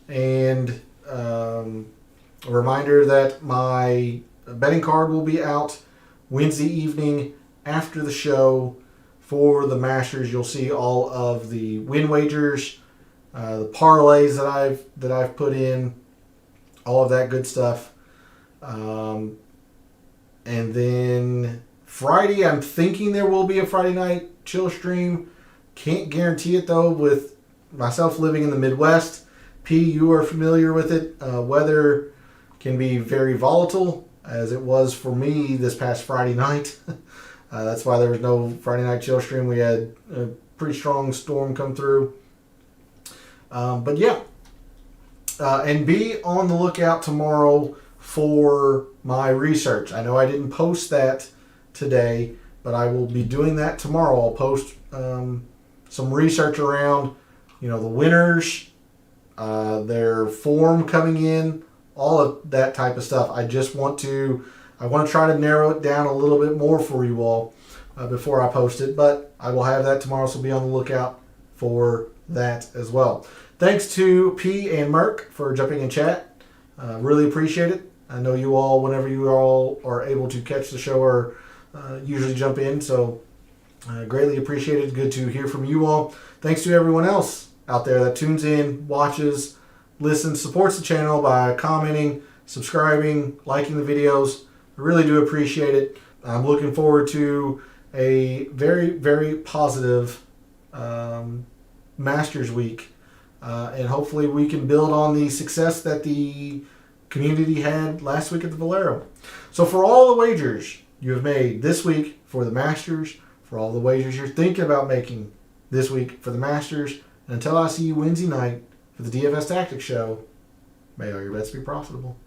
And a reminder that my betting card will be out Wednesday evening after the show for the Masters. You'll see all of the win wagers, the parlays that I've put in, all of that good stuff. And then Friday, I'm thinking there will be a Friday night chill stream. Can't guarantee it though, with myself living in the Midwest. P, you are familiar with it. Weather can be very volatile, as it was for me this past Friday night. That's why there was no Friday night chill stream. We had a pretty strong storm come through. But yeah. And be on the lookout tomorrow for my research. I know I didn't post that today, but I will be doing that tomorrow. I'll post some research around, the winners, their form coming in, all of that type of stuff. I want to try to narrow it down a little bit more for you all before I post it, but I will have that tomorrow, so be on the lookout for that as well. Thanks to P and Merck for jumping in chat. Really appreciate it. I know you all, whenever you all are able to catch the show, are usually jump in. So greatly appreciated. Good to hear from you all. Thanks to everyone else out there that tunes in, watches, listens, supports the channel by commenting, subscribing, liking the videos. I really do appreciate it. I'm looking forward to a very, very positive Masters week. And hopefully we can build on the success that the community had last week at the Valero. So for all the wagers you have made this week for the Masters, for all the wagers you're thinking about making this week for the Masters, and until I see you Wednesday night for the DFS Tactics show, may all your bets be profitable.